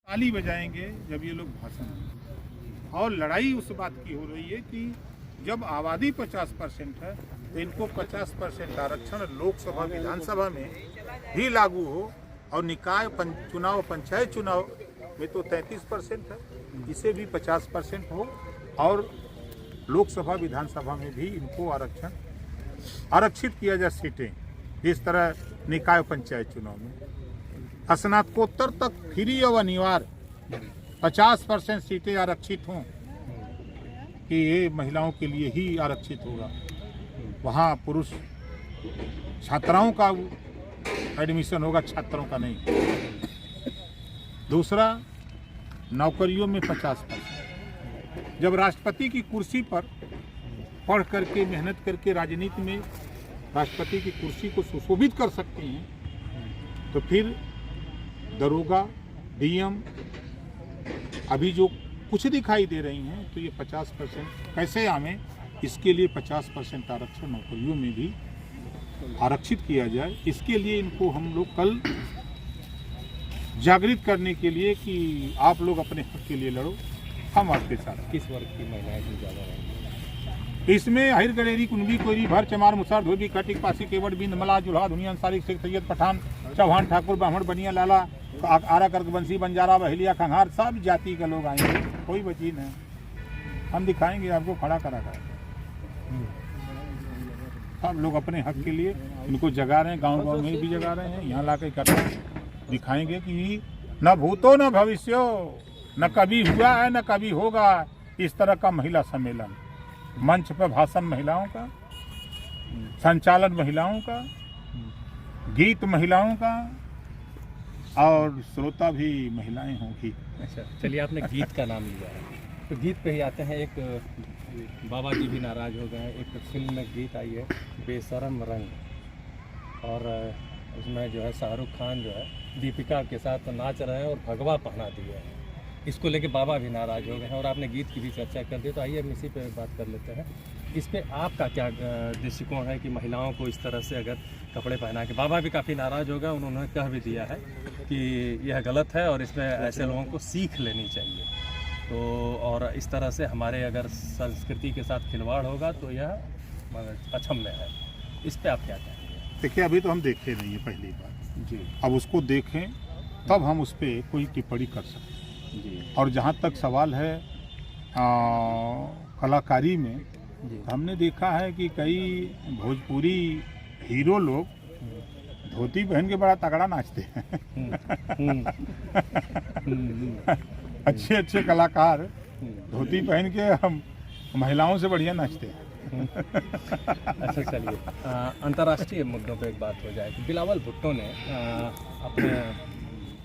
ताली बजाएंगे जब ये लोग भाषण देंगे। और लड़ाई उस बात की हो रही है कि जब आबादी 50% है तो इनको 50% आरक्षण लोकसभा विधानसभा में भी लागू हो, और निकाय चुनाव पंचायत चुनाव में तो 33% है, इसे भी 50% हो, और लोकसभा विधानसभा में भी इनको आरक्षित किया जाए सीटें, जिस तरह निकाय पंचायत चुनाव में स्नातकोत्तर तक फ्री और अनिवार्य 50% सीटें आरक्षित हों, कि ये महिलाओं के लिए ही आरक्षित होगा। वहाँ पुरुष छात्राओं का एडमिशन होगा, छात्रों का नहीं। दूसरा, नौकरियों में 50%। जब राष्ट्रपति की कुर्सी पर पढ़ करके मेहनत करके राजनीति में राष्ट्रपति की कुर्सी को सुशोभित कर सकते हैं, तो फिर दरोगा, डीएम अभी जो कुछ दिखाई दे रही हैं, तो ये 50% कैसे आवे, इसके लिए 50% आरक्षण नौकरियों में भी आरक्षित किया जाए। इसके लिए इनको हम लोग कल जागृत करने के लिए कि आप लोग अपने हक के लिए लड़ो, हम आपके साथ। किस वर्ग की महिलाएं ज़्यादा रहेंगी इसमें? हिर गलेरी, कुंभी, कोयरी, भर, चमार, मुसहर, धोबी, खटिक, पासी, केवट, बिंद, मला, जुल्हा, दुनिया, अंसारी, शेख, सैयद, पठान, चौहान, ठाकुर, ब्राह्मण, बनिया, लाला, आरा, कर्क, बंसी, बंजारा, बहेलिया, खंघार, सब जाति के लोग आएंगे, कोई बची नहीं। हम दिखाएंगे आपको खड़ा करा कर। सब लोग अपने हक के लिए इनको जगा रहे हैं, गांव में भी जगा रहे हैं, यहाँ ला के दिखाएंगे कि न भूतो न भविष्यो, न कभी हुआ है न कभी होगा इस तरह का महिला सम्मेलन। मंच पर भाषण महिलाओं का, संचालन महिलाओं का, गीत महिलाओं का, और श्रोता भी महिलाएं होंगी। अच्छा, चलिए, आपने गीत का नाम लिया है तो गीत पे ही आते हैं। एक बाबा जी भी नाराज हो गए हैं, एक फिल्म में गीत आई है बेशरम रंग, और उसमें जो है शाहरुख खान जो है दीपिका के साथ नाच रहे हैं और भगवा पहना दिया है। इसको लेके बाबा भी नाराज हो गए हैं, और आपने गीत की भी चर्चा कर दी, तो आइए हम इसी पे बात कर लेते हैं। इस पे आपका क्या दृष्टिकोण है कि महिलाओं को इस तरह से अगर कपड़े पहना के, बाबा भी काफ़ी नाराज हो गए, उन्होंने कह भी दिया है कि यह गलत है और इसमें ऐसे लोगों को सीख लेनी चाहिए। तो और इस तरह से हमारे अगर संस्कृति के साथ खिलवाड़ होगा तो यह अक्षम्य है। इस पे आप क्या कहेंगे? देखिए, अभी तो हम देखे नहीं है पहली बार जी, अब उसको देखें तब हम उस पर कोई टिप्पणी कर सकते हैं जी। और जहाँ तक सवाल है कलाकारी में, तो हमने देखा है कि कई भोजपुरी हीरो लोग धोती पहन के बड़ा तगड़ा नाचते हैं। अच्छे अच्छे कलाकार धोती पहन के हम महिलाओं से बढ़िया नाचते हैं। अच्छा, चलिए, अंतर्राष्ट्रीय मुद्दों पे एक बात हो जाए कि बिलावल भुट्टो ने अपने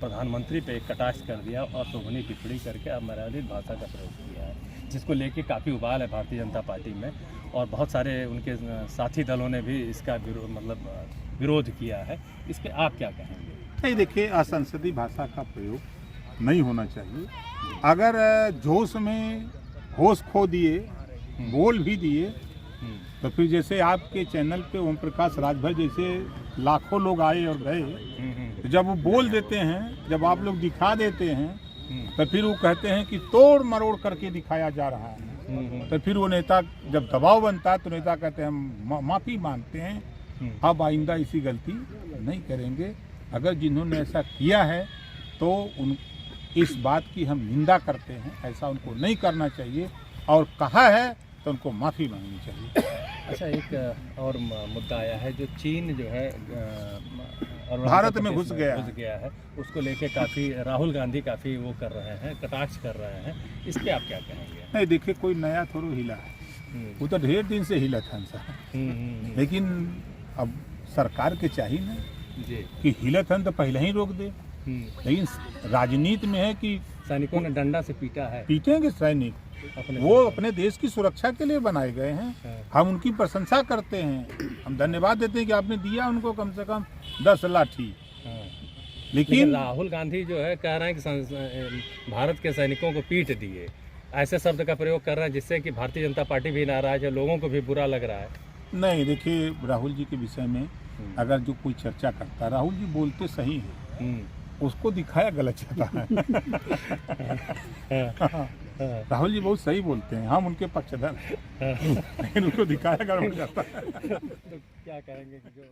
प्रधानमंत्री पे कटाक्ष कर दिया और शोभनी टिप्पणी करके अब मराठी भाषा का प्रयोग किया है, जिसको लेके काफ़ी उबाल है भारतीय जनता पार्टी में, और बहुत सारे उनके साथी दलों ने भी इसका विरोध किया है। इस पे आप क्या कहेंगे? नहीं, देखिए, असंसदीय भाषा का प्रयोग नहीं होना चाहिए। अगर जोश में होश खो दिए, बोल भी दिए, तो फिर जैसे आपके चैनल पे ओम प्रकाश राजभर जैसे लाखों लोग आए और गए, तो जब वो बोल देते हैं, जब आप लोग दिखा देते हैं, तो फिर वो कहते हैं कि तोड़ मरोड़ करके दिखाया जा रहा है। तो फिर वो नेता, जब दबाव बनता है तो नेता कहते हैं हम माफ़ी मांगते हैं, अब आइंदा ऐसी गलती नहीं करेंगे। अगर जिन्होंने ऐसा किया है तो इस बात की हम निंदा करते हैं, ऐसा उनको नहीं करना चाहिए, और कहा है तो उनको माफ़ी मांगनी चाहिए। अच्छा, एक और मुद्दा आया है, जो चीन जो है भारत में घुस गया है, उसको लेके काफ़ी राहुल गांधी काफ़ी वो कर रहे हैं, कटाक्ष कर रहे हैं। इस पे आप क्या कहेंगे? नहीं, देखिए, कोई नया थोड़ा हिला है, वो तो ढेर दिन से हिला था लेकिन अब सरकार के चाहिए ना जी कि हिलत हन तो पहले ही रोक दे। लेकिन राजनीति में है कि सैनिकों ने डंडा से पीटा है, पीटेंगे सैनिक, वो अपने देश की सुरक्षा के लिए बनाए गए हैं। हम उनकी प्रशंसा करते हैं, हम धन्यवाद देते हैं कि आपने दिया उनको कम से कम 10 लाठी। लेकिन राहुल गांधी जो है कह रहे हैं कि भारत के सैनिकों को पीट दिए, ऐसे शब्द का प्रयोग कर रहे हैं, जिससे कि भारतीय जनता पार्टी भी नाराज है, लोगों को भी बुरा लग रहा है। नहीं, देखिए, राहुल जी के विषय में अगर जो कोई चर्चा करता, राहुल जी बोलते सही है, उसको दिखाया गलत जाता है। राहुल जी बहुत सही बोलते हैं, हम उनके पक्षधर हैं, लेकिन उनको दिखाया गलत जाता है। तो क्या कहेंगे कि जो